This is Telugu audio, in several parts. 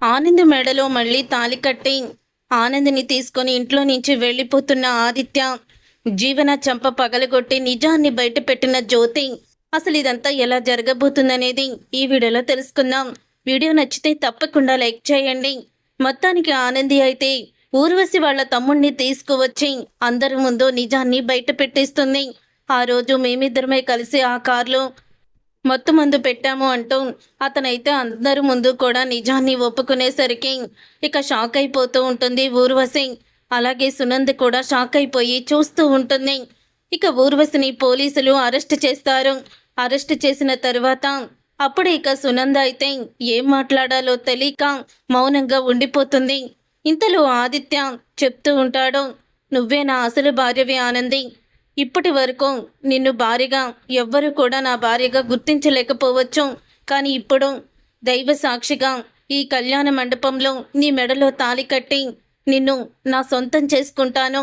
ఆనంద్ మెడలో మళ్ళీ తాళి కట్టి ఆనంద్ని తీసుకొని ఇంట్లో నుంచి వెళ్ళిపోతున్న ఆదిత్య, జీవన చంప పగలగొట్టి నిజాన్ని బయటపెట్టిన జ్యోతి. అసలు ఇదంతా ఎలా జరగబోతుందనేది ఈ వీడియోలో తెలుసుకుందాం. వీడియో నచ్చితే తప్పకుండా లైక్ చేయండి. మొత్తానికి ఆనంది అయితే ఊర్వశి వాళ్ళ తమ్ముణ్ణి తీసుకువచ్చి అందరి ముందు నిజాన్ని బయట పెట్టేస్తుంది. ఆ రోజు మేమిద్దరమే కలిసి ఆ కారులో మత్తు మందు పెట్టాము అంటూ అతనైతే అందరి ముందు కూడా నిజాన్ని ఒప్పుకునేసరికి ఇక షాక్ అయిపోతూ ఉంటుంది ఊర్వశి. అలాగే సునంద్ కూడా షాక్ అయిపోయి చూస్తూ ఉంటుంది. ఇక ఊర్వశిని పోలీసులు అరెస్ట్ చేస్తారు. అరెస్ట్ చేసిన తర్వాత అప్పుడు ఇక సునంద అయితే ఏం మాట్లాడాలో తెలియక మౌనంగా ఉండిపోతుంది. ఇంతలో ఆదిత్య చెప్తూ ఉంటాడు, నువ్వే నా అసలు భార్యవి ఆనంది. ఇప్పటి వరకు నిన్ను భార్యగా ఎవ్వరూ కూడా నా భార్యగా గుర్తించలేకపోవచ్చు. కానీ ఇప్పుడు దైవ సాక్షిగా ఈ కళ్యాణ మండపంలో నీ మెడలో తాళి కట్టి నిన్ను నా సొంతం చేసుకుంటాను.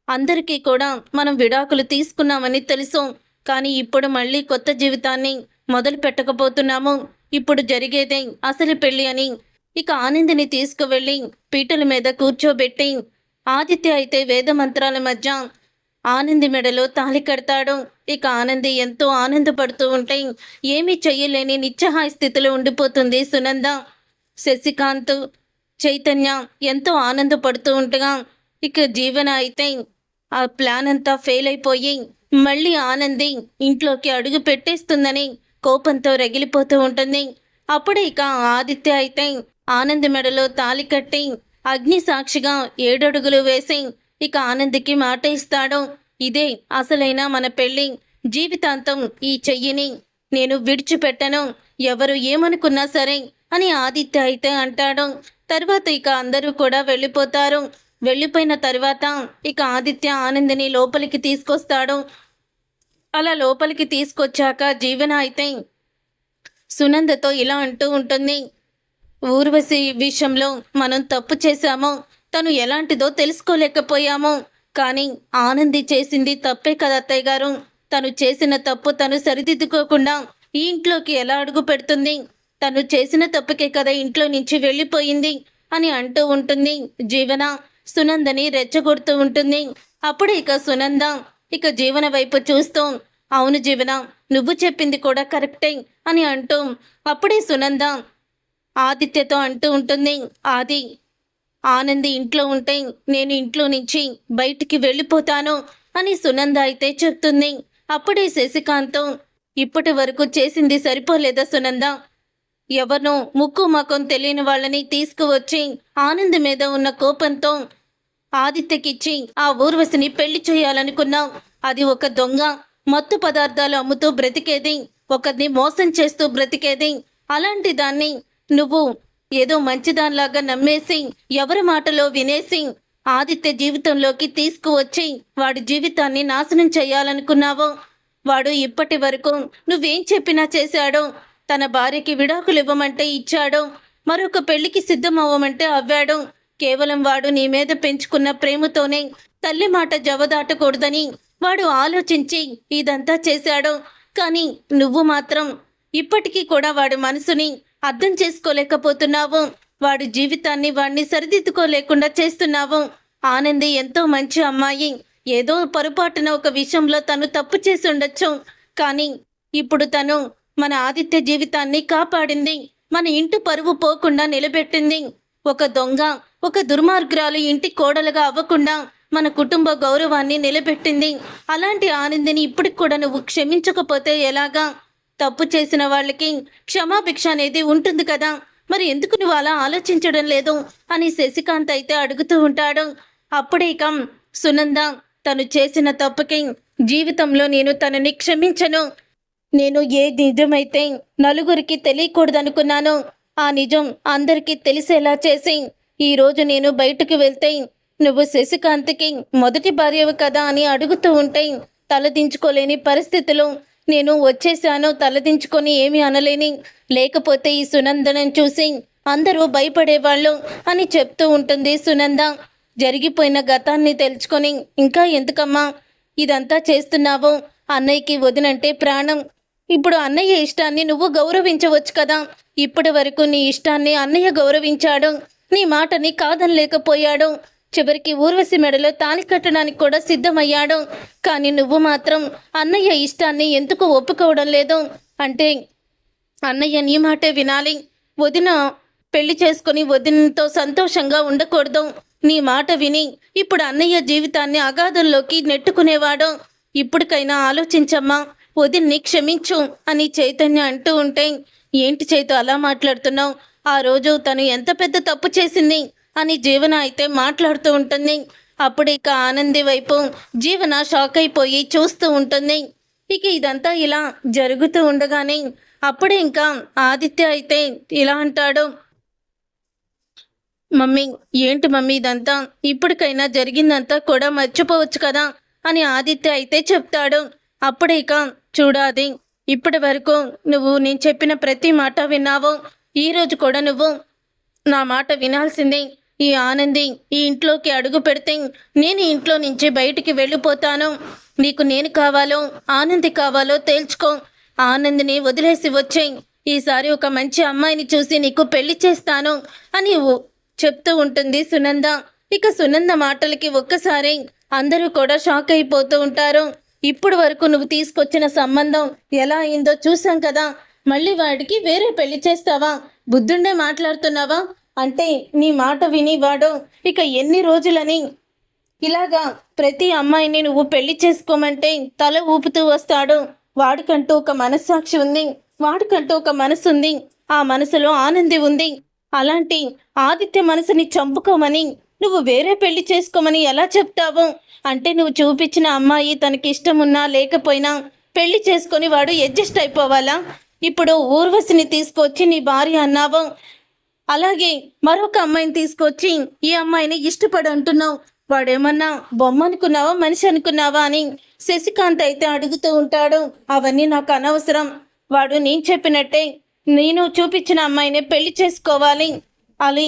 అందరికీ కూడా మనం విడాకులు తీసుకున్నామని తెలుసు. కానీ ఇప్పుడు మళ్ళీ కొత్త జీవితాన్ని మొదలు పెట్టకపోతున్నాము. ఇప్పుడు జరిగేదే అసలు పెళ్ళి అని ఇక ఆనందిని తీసుకువెళ్ళి పీటల మీద కూర్చోబెట్టి ఆదిత్య అయితే వేద మంత్రాల మధ్య ఆనంది మెడలో తాళి కడతాడు. ఇక ఆనంది ఎంతో ఆనందపడుతూ ఉంటే ఏమీ చెయ్యలేని నిస్సహాయ స్థితిలో ఉండిపోతుంది సునంద. శశికాంత్, చైతన్య ఎంతో ఆనందపడుతూ ఉండగా ఇక జీవన అయితే ఆ ప్లాన్ అంతా ఫెయిల్ అయిపోయి మళ్ళీ ఆనంది ఇంట్లోకి అడుగు పెట్టేస్తుందని కోపంతో రగిలిపోతూ ఉంటుంది. అప్పుడే ఇక ఆదిత్య అయితే ఆనంది మెడలో తాళి కట్టి అగ్ని సాక్షిగా 7 అడుగులు వేసి ఇక ఆనందికి మాట ఇస్తాడు. ఇదే అసలైన మన పెళ్ళి. జీవితాంతం ఈ చెయ్యిని నేను విడిచిపెట్టను, ఎవరు ఏమనుకున్నా సరే అని ఆదిత్య అయితే అంటాడు. తర్వాత ఇక అందరూ కూడా వెళ్ళిపోతారు. వెళ్ళిపోయిన తర్వాత ఇక ఆదిత్య ఆనందిని లోపలికి తీసుకొస్తాడు. అలా లోపలికి తీసుకొచ్చాక జీవన అయితే సునందతో ఇలా అంటూ ఉంటుంది, ఊర్వశి విషయంలో మనం తప్పు చేశాము. తను ఎలాంటిదో తెలుసుకోలేకపోయాము. కానీ ఆనంది చేసింది తప్పే కదా అత్తయ్య గారు. తను చేసిన తప్పు తను సరిదిద్దుకోకుండా ఈ ఇంట్లోకి ఎలా అడుగు పెడుతుంది? తను చేసిన తప్పుకే కదా ఇంట్లో నుంచి వెళ్ళిపోయింది అని అంటూ ఉంటుంది జీవన. సునందని రెచ్చగొడుతూ ఉంటుంది. అప్పుడు ఇక సునంద ఇక జీవన వైపు చూస్తూ, అవును జీవన, నువ్వు చెప్పింది కూడా కరెక్టే అని అంటూ అప్పుడే సునంద ఆదిత్యతో అంటూ ఉంటుంది, ఆది, ఆనంది ఇంట్లో ఉంటే నేను ఇంట్లో నుంచి బయటికి వెళ్ళిపోతాను అని సునంద అయితే చెప్తుంది. అప్పుడే శశికాంత్, ఇప్పటి వరకు చేసింది సరిపోలేదా సునంద? ఎవరినో ముక్కు మకం తెలియని వాళ్ళని తీసుకువచ్చి ఆనంద్ మీద ఉన్న కోపంతో ఆదిత్యకిచ్చి ఆ ఊర్వశిని పెళ్లి చేయాలనుకున్నావు. అది ఒక దొంగ, మత్తు పదార్థాలు అమ్ముతూ బ్రతికేది, ఒకరిని మోసం చేస్తూ బ్రతికేది. అలాంటి దాన్ని నువ్వు ఏదో మంచిదానిలాగా నమ్మేసి ఎవరి మాటలో వినేసి ఆదిత్య జీవితంలోకి తీసుకువచ్చి వాడి జీవితాన్ని నాశనం చేయాలనుకున్నావు. వాడు ఇప్పటి వరకు నువ్వేం చెప్పినా చేశాడు. తన భార్యకి విడాకులు ఇవ్వమంటే ఇచ్చాడు, మరొక పెళ్లికి సిద్ధమవ్వమంటే అవ్వాడు. కేవలం వాడు నీ మీద పెంచుకున్న ప్రేమతోనే తల్లి మాట జవదాటకూడదని వాడు ఆలోచించి ఇదంతా చేశాడు. కానీ నువ్వు మాత్రం ఇప్పటికీ కూడా వాడి మనసుని అర్థం చేసుకోలేకపోతున్నావు. వాడి జీవితాన్ని వాడిని సరిదిద్దుకోలేకుండా చేస్తున్నావు. ఆనంది ఎంతో మంచి అమ్మాయి. ఏదో పొరపాటున ఒక విషయంలో తను తప్పు చేసి ఉండొచ్చు. కానీ ఇప్పుడు తను మన ఆదిత్య జీవితాన్ని కాపాడింది. మన ఇంటి పరువు పోకుండా నిలబెట్టింది. ఒక దొంగ, ఒక దుర్మార్గురాలు ఇంటి కోడలుగా అవ్వకుండా మన కుటుంబ గౌరవాన్ని నిలబెట్టింది. అలాంటి ఆనందిని ఇప్పటికి కూడా నువ్వు క్షమించకపోతే ఎలాగా? తప్పు చేసిన వాళ్ళకి క్షమాభిక్ష అనేది ఉంటుంది కదా, మరి ఎందుకు నువ్వు అలా ఆలోచించడం లేదు అని శశికాంత్ అయితే అడుగుతూ ఉంటాడు. అప్పుడే ఇక సునంద, తను చేసిన తప్పుకి జీవితంలో నేను తనని క్షమించను. నేను ఏ నిజమైతే నలుగురికి తెలియకూడదనుకున్నాను, ఆ నిజం అందరికీ తెలిసేలా చేసి ఈరోజు నేను బయటకు వెళ్తే నువ్వు శశికాంత్కి మొదటి భార్యవు కదా అని అడుగుతూ ఉంటే తలదించుకోలేని పరిస్థితిలో నేను వచ్చేసాను. తలదించుకొని ఏమీ అనలేని, లేకపోతే ఈ సునందనని చూసి అందరూ భయపడేవాళ్ళు అని చెప్తూ ఉంటుంది సునంద. జరిగిపోయిన గతాన్ని తెలుసుకొని ఇంకా ఎందుకమ్మా ఇదంతా చేస్తున్నావు? అన్నయ్యకి వదినంటే ప్రాణం. ఇప్పుడు అన్నయ్య ఇష్టాన్ని నువ్వు గౌరవించవచ్చు కదా. ఇప్పటి వరకు నీ ఇష్టాన్ని అన్నయ్య గౌరవించాడు, నీ మాటని కాదనలేకపోయాడు. చివరికి ఊర్వశి మెడలో తాళి కట్టడానికి కూడా సిద్ధమయ్యాడు. కానీ నువ్వు మాత్రం అన్నయ్య ఇష్టాన్ని ఎందుకు ఒప్పుకోవడం లేదు? అంటే అన్నయ్య నీ మాటే వినాలి, వదిన పెళ్లి చేసుకుని వదినతో సంతోషంగా ఉండకూడదు. నీ మాట విని ఇప్పుడు అన్నయ్య జీవితాన్ని అగాధంలోకి నెట్టుకునేవాడు. ఇప్పటికైనా ఆలోచించమ్మా, వదిన్ని క్షమించు అని చైతన్య అంటూ ఉంటే, ఏంటి చైతు అలా మాట్లాడుతున్నావు? ఆ రోజు తను ఎంత పెద్ద తప్పు చేసింది అని జీవన అయితే మాట్లాడుతూ ఉంటుంది. అప్పుడు ఇక ఆనంది వైపు జీవన షాక్ అయిపోయి చూస్తూ ఉంటుంది. ఇక ఇదంతా ఇలా జరుగుతూ ఉండగానే అప్పుడే ఇంకా ఆదిత్య అయితే ఇలా అంటాడు, మమ్మీ ఏంటి మమ్మీ ఇదంతా? ఇప్పటికైనా జరిగిందంతా కూడా మర్చిపోవచ్చు కదా అని ఆదిత్య అయితే చెప్తాడు. అప్పుడే ఇక చూడాది, ఇప్పటి వరకు నువ్వు నేను చెప్పిన ప్రతి మాట విన్నావు. ఈరోజు కూడా నువ్వు నా మాట వినాల్సిందే. ఈ ఆనంది ఈ ఇంట్లోకి అడుగు పెడితే నేను ఈ ఇంట్లో నుంచి బయటికి వెళ్ళిపోతాను. నీకు నేను కావాలో ఆనంది కావాలో తేల్చుకో. ఆనందిని వదిలేసి వచ్చేయి. ఈసారి ఒక మంచి అమ్మాయిని చూసి నీకు పెళ్లి చేస్తాను అని చెప్తూ ఉంటుంది సునంద. ఇక సునంద మాటలకి ఒక్కసారి అందరూ కూడా షాక్ అయిపోతూ ఉంటారు. ఇప్పుడు వరకు నువ్వు తీసుకొచ్చిన సంబంధం ఎలా అయిందో చూసాం కదా, మళ్ళీ వాడికి వేరే పెళ్లి చేస్తావా? బుద్ధుండే మాట్లాడుతున్నావా? అంటే నీ మాట విని వాడు ఇక ఎన్ని రోజులని ఇలాగా ప్రతి అమ్మాయిని నువ్వు పెళ్లి చేసుకోమంటే తల ఊపుతూ వస్తాడు. వాడికంటూ ఒక మనస్సాక్షి ఉంది, వాడికంటూ ఒక మనసు ఉంది, ఆ మనసులో ఆనంది ఉంది. అలాంటి ఆదిత్య మనసుని చంపుకోమని నువ్వు వేరే పెళ్లి చేసుకోమని ఎలా చెప్తావు? అంటే నువ్వు చూపించిన అమ్మాయి తనకి ఇష్టం ఉన్నా లేకపోయినా పెళ్లి చేసుకొని వాడు అడ్జస్ట్ అయిపోవాలా? ఇప్పుడు ఊర్వశిని తీసుకొచ్చి నీ భార్య అన్నావు, అలాగే మరొక అమ్మాయిని తీసుకొచ్చి ఈ అమ్మాయిని ఇష్టపడి అంటున్నావు. వాడేమన్నా బొమ్మ అనుకున్నావా మనిషి అనుకున్నావా అని శశికాంత్ అయితే అడుగుతూ ఉంటాడు. అవన్నీ నాకు అనవసరం. వాడు నేను చెప్పినట్టే నేను చూపించిన అమ్మాయినే పెళ్లి చేసుకోవాలి, అది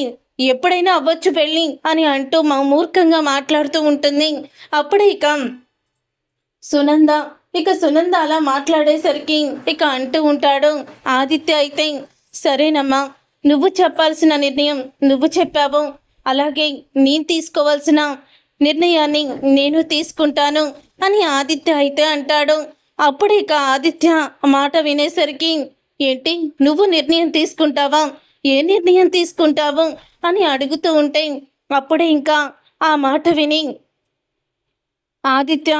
ఎప్పుడైనా అవ్వచ్చు పెళ్ళి అని అంటూ మా మూర్ఖంగా మాట్లాడుతూ ఉంటుంది. అప్పుడే సునంద అలా మాట్లాడేసరికి ఇక అంటూ ఉంటాడు ఆదిత్య అయితే, సరేనమ్మా నువ్వు చెప్పాల్సిన నిర్ణయం నువ్వు చెప్పావు, అలాగే నేను తీసుకోవాల్సిన నిర్ణయాన్ని నేను తీసుకుంటాను అని ఆదిత్య అయితే అంటాడు. అప్పుడు ఇక ఆదిత్య మాట వినేసరికి, ఏంటి నువ్వు నిర్ణయం తీసుకుంటావా? ఏ నిర్ణయం తీసుకుంటావు అని అడుగుతూ ఉంటే అప్పుడే ఇంకా ఆ మాట విని, ఆదిత్య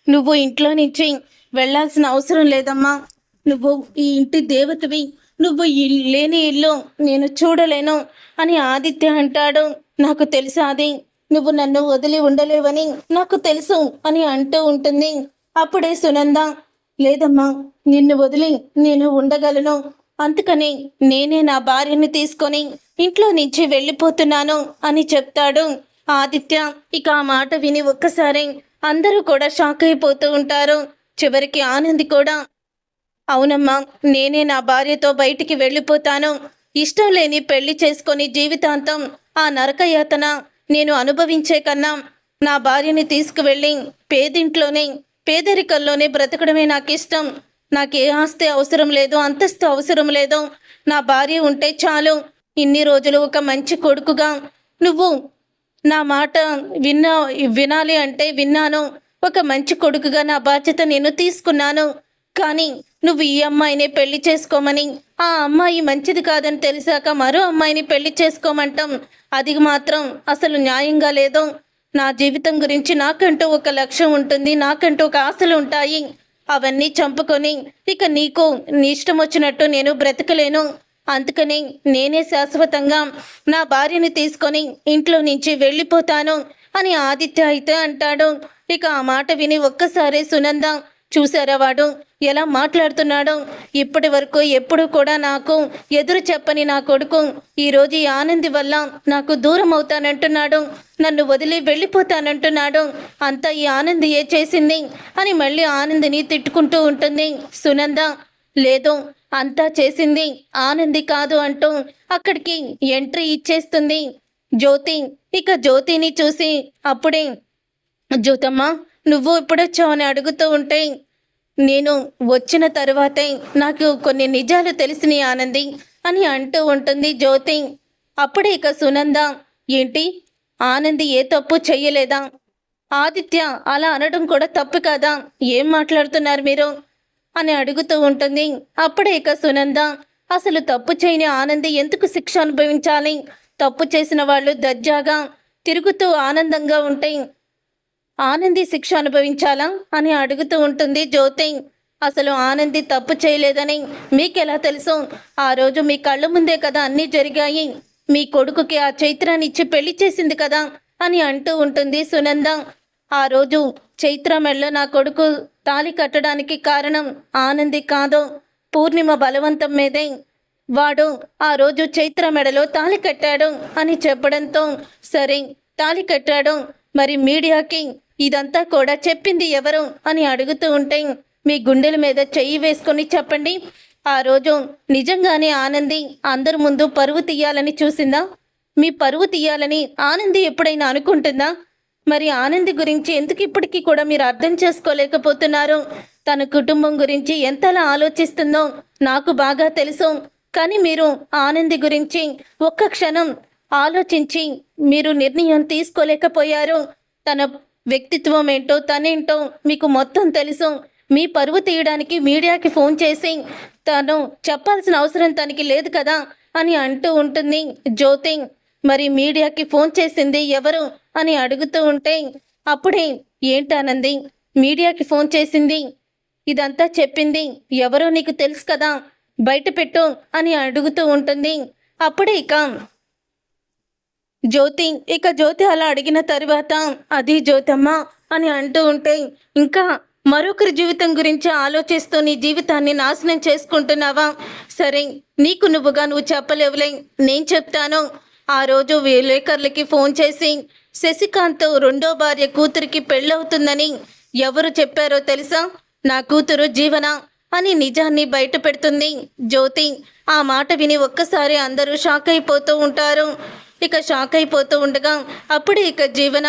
నువ్వు ఇంట్లో నుంచి వెళ్ళాల్సిన అవసరం లేదమ్మా, నువ్వు ఈ ఇంటి దేవతవి, నువ్వు లేని ఇల్లు నేను చూడలేను అని ఆదిత్య అంటాడు. నాకు తెలుసు అది, నువ్వు నన్ను వదిలి ఉండలేవని నాకు తెలుసు అని అంటూ ఉంటుంది. అప్పుడే సునంద, లేదమ్మా నిన్ను వదిలి నేను ఉండగలను, అందుకని నేనే నా భార్యని తీసుకొని ఇంట్లో నుంచి వెళ్ళిపోతున్నాను అని చెప్తాడు ఆదిత్య. ఇక ఆ మాట విని ఒక్కసారి అందరూ కూడా షాక్ అయిపోతూ ఉంటారు. చివరికి ఆనంది కూడా, అవునమ్మా నేనే నా భార్యతో బయటికి వెళ్ళిపోతాను, ఇష్టం లేని పెళ్లి చేసుకొని జీవితాంతం ఆ నరకయాతన నేను అనుభవించే కన్నా నా భార్యని తీసుకువెళ్ళి పేదరికంలోనే బ్రతకడమే నాకు ఇష్టం. నాకు ఏ ఆస్తి అవసరం లేదు, అంతస్తు అవసరం లేదు, నా భార్య ఉంటే చాలు. ఇన్ని రోజులు ఒక మంచి కొడుకుగా నువ్వు నా మాట వినాలి అంటే విన్నాను, ఒక మంచి కొడుకుగా నా బాధ్యత నేను తీసుకున్నాను. కానీ నువ్వు ఈ అమ్మాయినే పెళ్లి చేసుకోమని, ఆ అమ్మాయి మంచిది కాదని తెలిసాక మరో అమ్మాయిని పెళ్లి చేసుకోమంటాం, అది మాత్రం అసలు న్యాయంగా లేదు. నా జీవితం గురించి నాకంటూ ఒక లక్ష్యం ఉంటుంది, నాకంటూ ఒక ఆశలు ఉంటాయి. అవన్నీ చంపుకొని ఇక నీకు నీ ఇష్టం వచ్చినట్టు నేను బ్రతకలేను. అందుకని నేనే శాశ్వతంగా నా భార్యని తీసుకొని ఇంట్లో నుంచి వెళ్ళిపోతాను అని ఆదిత్య అయితే అంటాడు. ఇక ఆ మాట విని ఒక్కసారి సునంద, చూసారా వాడు ఎలా మాట్లాడుతున్నాడు? ఇప్పటి వరకు ఎప్పుడు కూడా నాకు ఎదురు చెప్పని నా కొడుకు ఈరోజు ఈ ఆనంది వల్ల నాకు దూరం అవుతానంటున్నాడు, నన్ను వదిలి వెళ్ళిపోతానంటున్నాడు. అంతా ఈ ఆనంది ఏ చేసింది అని మళ్ళీ ఆనందిని తిట్టుకుంటూ ఉంటుంది సునంద. లేదు అంతా చేసింది ఆనంది కాదు అంటూ అక్కడికి ఎంట్రీ ఇచ్చేస్తుంది జ్యోతి. ఇక జ్యోతిని చూసి అప్పుడే, జ్యోతమ్మ నువ్వు ఇప్పుడొచ్చావు అని అడుగుతూ ఉంటే, నేను వచ్చిన తరువాతే నాకు కొన్ని నిజాలు తెలిసినాయి ఆనంది. అని అంటూ ఉంటుంది జ్యోతి. అప్పుడే ఇక సునంద, ఏంటి, ఆనంది ఏ తప్పు చెయ్యలేదా? ఆదిత్య అలా అనడం కూడా తప్పు కదా, ఏం మాట్లాడుతున్నారు మీరు అని అడుగుతూ ఉంటుంది. అప్పుడే ఇక సునంద, అసలు తప్పు చేయని ఆనంది ఎందుకు శిక్ష అనుభవించాలి? తప్పు చేసిన వాళ్ళు దర్జాగా తిరుగుతూ ఆనందంగా ఉంటే ఆనంది శిక్ష అనుభవించాలా అని అడుగుతూ ఉంటుంది జ్యోతి. అసలు ఆనంది తప్పు చేయలేదని మీకెలా తెలుసు? ఆ రోజు మీ కళ్ళ ముందే కదా అన్నీ జరిగాయి. మీ కొడుకుకి ఆ చైత్రాన్ని ఇచ్చి పెళ్లి చేసింది కదా అని అంటూ ఉంటుంది సునంద. ఆ రోజు చైత్ర మెళ్ళ నా కొడుకు తాళి కట్టడానికి కారణం ఆనంది కాదు, పూర్ణిమ బలవంతం మీదే వాడు ఆ రోజు చైత్ర మెడలో తాళి కట్టాడు అని చెప్పడంతో, సరే తాళి కట్టాడు, మరి మీడియాకి ఇదంతా కూడా చెప్పింది ఎవరు అని అడుగుతూ ఉంటే, మీ గుండెల మీద చెయ్యి వేసుకొని చెప్పండి, ఆ రోజు నిజంగానే ఆనంది అందరి ముందు పరువు తీయాలని చూసిందా? మీ పరువు తీయాలని ఆనంది ఎప్పుడైనా అనుకుంటుందా? మరి ఆనంది గురించి ఎందుకు ఇప్పటికీ కూడా మీరు అర్థం చేసుకోలేకపోతున్నారు? తన కుటుంబం గురించి ఎంతలా ఆలోచిస్తుందో నాకు బాగా తెలుసు. కానీ మీరు ఆనంది గురించి ఒక్క క్షణం ఆలోచించి మీరు నిర్ణయం తీసుకోలేకపోయారు. తన వ్యక్తిత్వం ఏంటో, తనేంటో మీకు మొత్తం తెలుసు. మీ పరువు తీయడానికి మీడియాకి ఫోన్ చేసి తను చెప్పాల్సిన అవసరం తనకి లేదు కదా అని అంటూ ఉంటుంది జ్యోతి. మరి మీడియాకి ఫోన్ చేసింది ఎవరు అని అడుగుతూ ఉంటే, అప్పుడే ఏంటానంది, మీడియాకి ఫోన్ చేసింది, ఇదంతా చెప్పింది ఎవరో నీకు తెలుసు కదా, బయట పెట్టు అని అడుగుతూ ఉంటుంది. అప్పుడే జ్యోతి అలా అడిగిన తరువాత, అది జ్యోతమ్మ అని అంటూ ఉంటే, ఇంకా మరొకరి జీవితం గురించి ఆలోచిస్తూ నీ జీవితాన్ని నాశనం చేసుకుంటున్నావా? సరే, నీకు నువ్వు చెప్పలేవులే, నేను చెప్తాను. ఆ రోజు విలేకరులకి ఫోన్ చేసి శశికాంత్ రెండో భార్య కూతురికి పెళ్ళవుతుందని ఎవరు చెప్పారో తెలుసా? నా కూతురు జీవన అని నిజాన్ని బయట పెడుతుంది జ్యోతి. ఆ మాట విని ఒక్కసారి అందరూ షాక్ అయిపోతూ ఉంటారు. ఇక షాక్ అయిపోతూ ఉండగా అప్పుడే జీవన,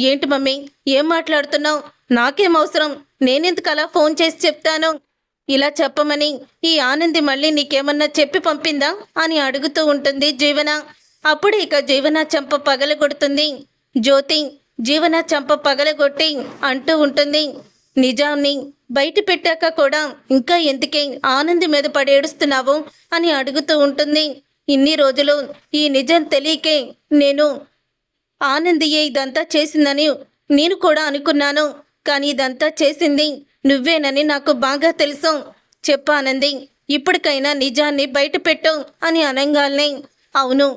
ఏంటి మమ్మీ, ఏం మాట్లాడుతున్నావు? నాకేం అవసరం, నేనెందుకు అలా ఫోన్ చేసి చెప్తాను? ఇలా చెప్పమని ఈ ఆనంది మళ్ళీ నీకేమన్నా చెప్పి పంపిందా అని అడుగుతూ ఉంటుంది జీవన. అప్పుడు జీవన చెంప పగలగొడుతుంది జ్యోతి. జీవన చెంప పగలగొట్టి అంటూ ఉంటుంది, నిజాన్ని బయట పెట్టాక కూడా ఇంకా ఎందుకే ఆనంది మీద పడి ఏడుస్తున్నావు అని అడుగుతూ ఉంటుంది. ఇన్ని రోజులు ఈ నిజం తెలియకే నేను ఆనందియే ఇదంతా చేసిందని నేను కూడా అనుకున్నాను. కానీ ఇదంతా చేసింది నువ్వేనని నాకు బాగా తెలుసు. చెప్పు ఆనంది, ఇప్పటికైనా నిజాన్ని బయట పెట్టు అని అనగానే, అవును,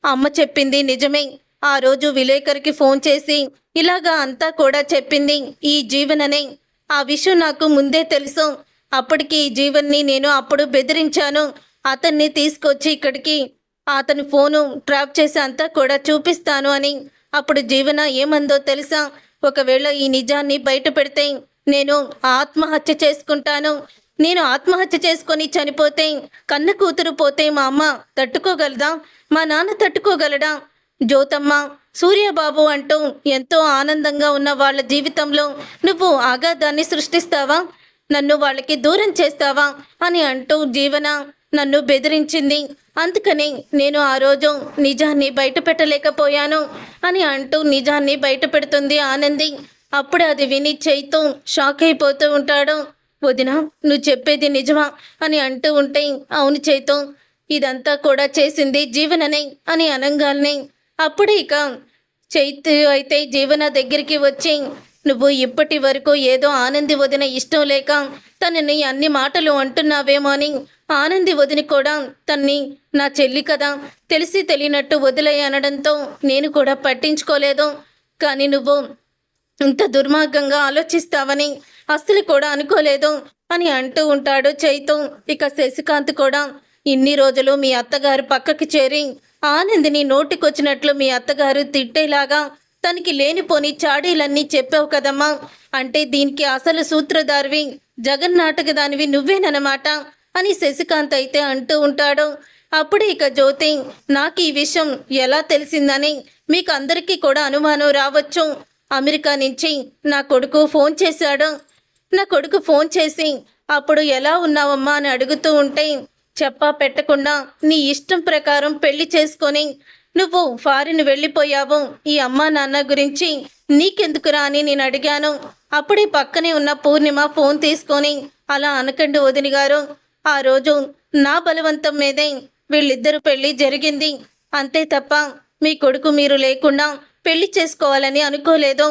అమ్మ చెప్పింది నిజమే. ఆ రోజు విలేకరికి ఫోన్ చేసి ఇలాగా అంతా కూడా చెప్పింది ఈ జీవననే. ఆ విషయం నాకు ముందే తెలుసు. అప్పటికి ఈ జీవన్ని నేను అప్పుడు బెదిరించాను. అతన్ని తీసుకొచ్చి ఇక్కడికి అతని ఫోను ట్రాప్ చేసి అంతా కూడా చూపిస్తాను అని. అప్పుడు జీవన ఏమందో తెలుసా? ఒకవేళ ఈ నిజాన్ని బయట పెడితే నేను ఆత్మహత్య చేసుకుంటాను. నేను ఆత్మహత్య చేసుకొని చనిపోతే, కన్న కూతురు పోతే మా అమ్మ తట్టుకోగలదా? మా నాన్న తట్టుకోగలడా? జ్యోతమ్మ, సూర్యబాబు అంటూ ఎంతో ఆనందంగా ఉన్న వాళ్ళ జీవితంలో నువ్వు ఆఘాతాన్ని సృష్టిస్తావా? నన్ను వాళ్ళకి దూరం చేస్తావా అని అంటూ జీవన నన్ను బెదిరించింది. అందుకని నేను ఆ రోజు నిజాన్ని బయట పెట్టలేకపోయాను అని అంటూ నిజాన్ని బయట పెడుతుంది ఆనంది. అప్పుడు అది విని చైతు షాక్ అయిపోతూ ఉంటాడు. వదినా, నువ్వు చెప్పేది నిజమా అని అంటూ ఉంటే, అవును చైతు, ఇదంతా కూడా చేసింది జీవననే అని అనగానే అప్పుడు చైతు అయితే జీవన దగ్గరికి వచ్చి, నువ్వు ఇప్పటి వరకు ఏదో ఆనంది వదిన ఇష్టం లేక తనని అన్ని మాటలు అంటున్నావేమో అని, ఆనంది వదిన కూడా తన్ని నా చెల్లి కదా, తెలిసి తెలియనట్టు వదిలేయి అనడంతో నేను కూడా పట్టించుకోలేదు. కానీ నువ్వు ఇంత దుర్మార్గంగా ఆలోచిస్తావని అస్సలు కూడా అనుకోలేదు అని అంటూ ఉంటాడు చైతు. శశికాంత్ కూడా, ఇన్ని రోజులు మీ అత్తగారు పక్కకి చేరి ఆనందిని నోటికొచ్చినట్లు మీ అత్తగారు తిట్టేలాగా తనకి లేనిపోని చాడీలన్నీ చెప్పావు కదమ్మా. అంటే దీనికి అసలు సూత్రధారివి, జగన్నాటక దానివి నువ్వేనన్నమాట అని శశికాంత్ అయితే అంటూ ఉంటాడు. అప్పుడు జ్యోతి, నాకు ఈ విషయం ఎలా తెలిసిందని మీకు అందరికీ కూడా అనుమానం రావచ్చు. అమెరికా నుంచి నా కొడుకు ఫోన్ చేశాడు. నా కొడుకు ఫోన్ చేసి అప్పుడు ఎలా ఉన్నావమ్మా అని అడుగుతూ ఉంటే, చెప్పా పెట్టకుండా నీ ఇష్టం ప్రకారం పెళ్లి చేసుకొని నువ్వు ఫారిన్ వెళ్ళిపోయావు. ఈ అమ్మా నాన్న గురించి నీకెందుకురా అని నేను అడిగాను. అప్పుడే పక్కనే ఉన్న పూర్ణిమ ఫోన్ తీసుకొని, అలా అనకండి వదిన గారు, ఆ రోజు నా బలవంతం మీదే వీళ్ళిద్దరు పెళ్లి జరిగింది. అంతే తప్ప మీ కొడుకు మీరు లేకుండా పెళ్లి చేసుకోవాలని అనుకోలేదు.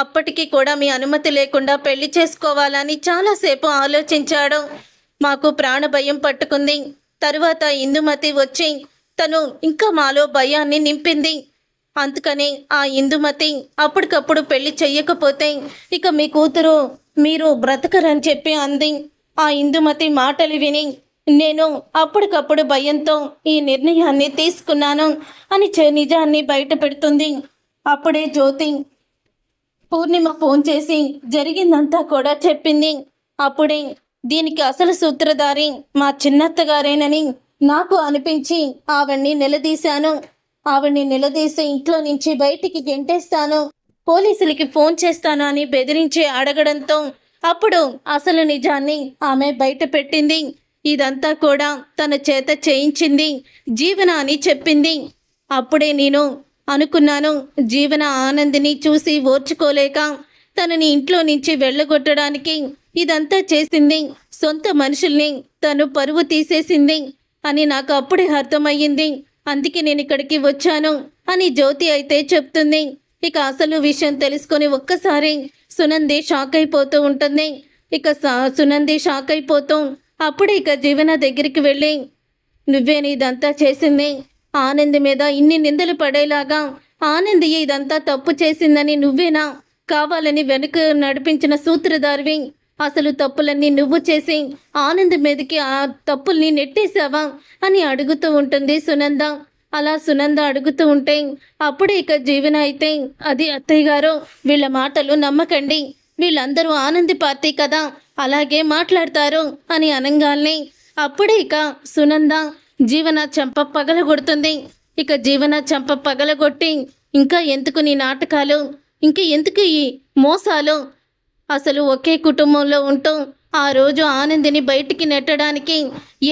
అప్పటికి కూడా మీ అనుమతి లేకుండా పెళ్లి చేసుకోవాలని చాలాసేపు ఆలోచించాడు. మాకు ప్రాణ భయం పట్టుకుంది. తరువాత ఇందుమతి వచ్చి తను ఇంకా మాలో భయాన్ని నింపింది. అందుకని ఆ ఇందుమతి అప్పటికప్పుడు పెళ్లి చెయ్యకపోతే ఇక మీ కూతురు మీరు బ్రతకరని చెప్పి అంది. ఆ ఇందుమతి మాటలు విని నేను అప్పటికప్పుడు భయంతో ఈ నిర్ణయాన్ని తీసుకున్నాను అని నిజాన్ని బయట పెడుతుంది. అప్పుడే జ్యోతి పూర్ణిమ ఫోన్ చేసి జరిగిందంతా కూడా చెప్పింది. అప్పుడే దీనికి అసలు సూత్రధారి మా చిన్నత్తగారేనని నాకు అనిపించి ఆవిడ్ని నిలదీసి ఇంట్లో నుంచి బయటికి గెంటేస్తాను, పోలీసులకి ఫోన్ చేస్తాను అని బెదిరించి అడగడంతో అప్పుడు అసలు నిజాన్ని ఆమె బయట పెట్టింది. ఇదంతా కూడా తన చేత చేయించింది జీవన అని చెప్పింది. అప్పుడే నేను అనుకున్నాను, జీవన ఆనందిని చూసి ఓర్చుకోలేక తనని ఇంట్లో నుంచి వెళ్ళగొట్టడానికి ఇదంతా చేసింది. సొంత మనుషుల్ని తను పరువు తీసేసింది అని నాకు అప్పుడే అర్థమయ్యింది. అందుకే నేను ఇక్కడికి వచ్చాను అని జ్యోతి అయితే చెప్తుంది. ఇక అసలు విషయం తెలుసుకొని ఒక్కసారి సునంది షాక్ అయిపోతూ ఉంటుంది. ఇక సునంది షాక్ అయిపోతూ అప్పుడే ఇక జీవన దగ్గరికి వెళ్ళి, నువ్వేని ఇదంతా చేసింది? ఆనంద్ మీద ఇన్ని నిందలు పడేలాగా ఆనంద్ ఇదంతా తప్పు చేసిందని నువ్వేనా? కావాలని వెనుక నడిపించిన సూత్రధారివి. అసలు తప్పులన్నీ నువ్వు చేసి ఆనంద్ మీదకి ఆ తప్పుల్ని నెట్టేశావా అని అడుగుతూ ఉంటుంది సునంద. అలా సునంద అడుగుతూ ఉంటే అప్పుడే ఇక జీవన అయితే, అది అత్తయ్య గారు, వీళ్ళ మాటలు నమ్మకండి, వీళ్ళందరూ ఆనంద్ పార్టీ కదా, అలాగే మాట్లాడతారు అని అనంగాల్ని అప్పుడే ఇక సునంద జీవన చెంప పగలగొడుతుంది. ఇక జీవన చెంప పగలగొట్టి, ఇంకా ఎందుకు నీ నాటకాలు, ఇంకా ఎందుకు ఈ మోసాలు? అసలు ఒకే కుటుంబంలో ఉంటూ ఆ రోజు ఆనందిని బయటికి నెట్టడానికి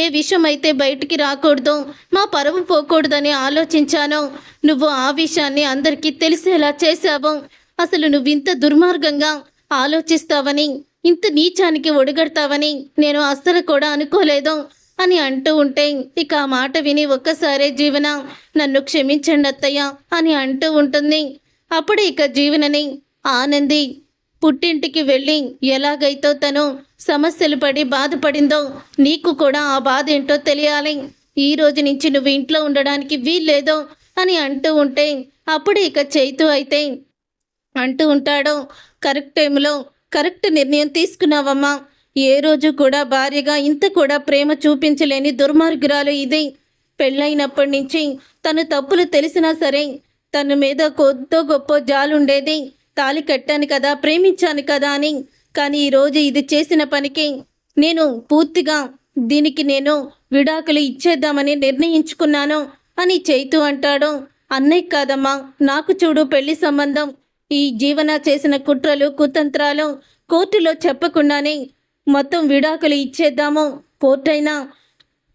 ఏ విషయం అయితే బయటికి రాకూడదు, మా పరువు పోకూడదని ఆలోచించాను. నువ్వు ఆ విషయాన్ని అందరికీ తెలిసేలా చేశావు. అసలు నువ్వింత దుర్మార్గంగా ఆలోచిస్తావని, ఇంత నీచానికి ఒడిగడతావని నేను అస్సలు కూడా అనుకోలేదు అని అంటూ ఉంటే ఇక ఆ మాట విని ఒక్కసారే జీవన నన్ను క్షమించండి అత్తయ్య అని అంటూ ఉంటుంది. అప్పుడు ఇక జీవనని ఆనంది పుట్టింటికి వెళ్ళి ఎలాగైతే తను సమస్యలు పడి బాధపడిందో నీకు కూడా ఆ బాధ ఏంటో తెలియాలి. ఈ రోజు నుంచి నువ్వు ఇంట్లో ఉండడానికి వీల్లేదో అని అంటూ ఉంటే అప్పుడు ఇక చైతు అయితే అంటూ ఉంటాడు, కరెక్ట్ టైంలో కరెక్ట్ నిర్ణయం తీసుకున్నావమ్మా. ఏ రోజు కూడా భార్యగా ఇంత కూడా ప్రేమ చూపించలేని దుర్మార్గురాలు ఇది. పెళ్ళైనప్పటి నుంచి తను తప్పులు తెలిసినా సరే తన మీద కొద్దో గొప్ప జాలుండేది. తాళి కట్టాను కదా, ప్రేమించాను కదా అని. కానీ ఈరోజు ఇది చేసిన పనికి నేను పూర్తిగా దీనికి నేను విడాకులు ఇచ్చేద్దామని నిర్ణయించుకున్నాను అని చైతు అంటాడు. అన్నయ్య కాదమ్మా, నాకు చూడు పెళ్లి సంబంధం. ఈ జీవన చేసిన కుట్రలు కుతంత్రాలు కోర్టులో చెప్పకుండానే మొత్తం విడాకులు ఇచ్చేద్దాము, కోర్టైనా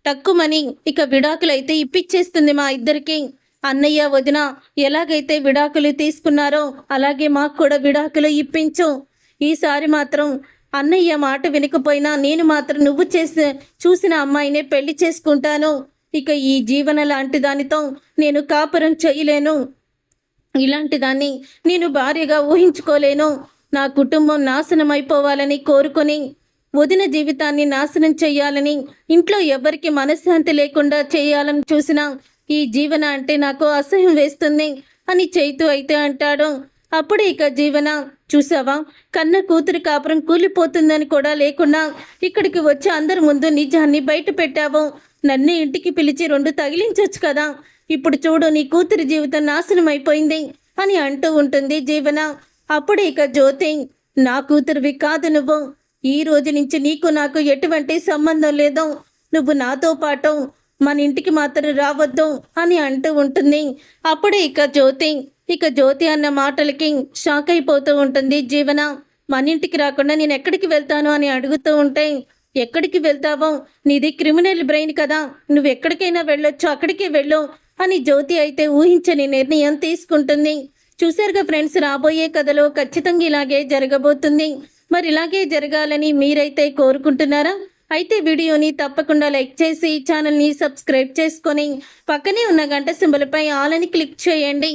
తక్కువని ఇక విడాకులు అయితే ఇప్పించేస్తుంది మా ఇద్దరికి. అన్నయ్య వదిన ఎలాగైతే విడాకులు తీసుకున్నారో అలాగే మాకు కూడా విడాకులు ఇప్పించు. ఈసారి మాత్రం అన్నయ్య మాట వినకపోయినా నేను మాత్రం నువ్వు చూసిన అమ్మాయినే పెళ్లి చేసుకుంటాను. ఇక ఈ జీవన లాంటి దానితో నేను కాపురం చేయలేను. ఇలాంటి దాన్ని నేను భార్యగా ఊహించుకోలేను. నా కుటుంబం నాశనం అయిపోవాలని కోరుకొని వదిన జీవితాన్ని నాశనం చెయ్యాలని, ఇంట్లో ఎవరికి మనశ్శాంతి లేకుండా చేయాలని చూసిన ఈ జీవన అంటే నాకు అసహ్యం వేస్తుంది అని చైతు అయితే అంటాడు. అప్పుడు ఇక జీవన, చూసావా, కన్న కూతురి కాపురం కూలిపోతుందని కూడా లేకుండా ఇక్కడికి వచ్చి అందరి ముందు నిజాన్ని బయట పెట్టావు. నన్ను ఇంటికి పిలిచి 2 తగిలించొచ్చు కదా. ఇప్పుడు చూడు నీ కూతురి జీవితం నాశనం అయిపోయింది అని అంటూ ఉంటుంది జీవన. అప్పుడు ఇక జ్యోతి, నా కూతురివి కాదు నువ్వు. ఈ రోజు నుంచి నీకు నాకు ఎటువంటి సంబంధం లేదు. నువ్వు నాతో పాటు మన ఇంటికి మాత్రం రావద్దు అని అంటూ ఉంటుంది. అప్పుడే ఇక జ్యోతి అన్న మాటలకి షాక్ అయిపోతూ ఉంటుంది జీవన. మన ఇంటికి రాకుండా నేను ఎక్కడికి వెళ్తాను అని అడుగుతూ ఉంటే ఎక్కడికి వెళ్తావో, నీది క్రిమినల్ బ్రెయిన్ కదా, నువ్వు ఎక్కడికైనా వెళ్ళొచ్చు, అక్కడికే వెళ్ళు అని జ్యోతి అయితే ఊహించని నిర్ణయం తీసుకుంటుంది. చూశారుగా ఫ్రెండ్స్, రాబోయే కథలో ఖచ్చితంగా ఇలాగే జరగబోతుంది. మరి ఇలాగే జరగాలని మీరైతే కోరుకుంటున్నారా? అయితే వీడియోని తప్పకుండా లైక్ చేసి ఛానల్ని సబ్స్క్రైబ్ చేసుకొని పక్కనే ఉన్న గంట సింబల్పై ఆల్ అని క్లిక్ చేయండి.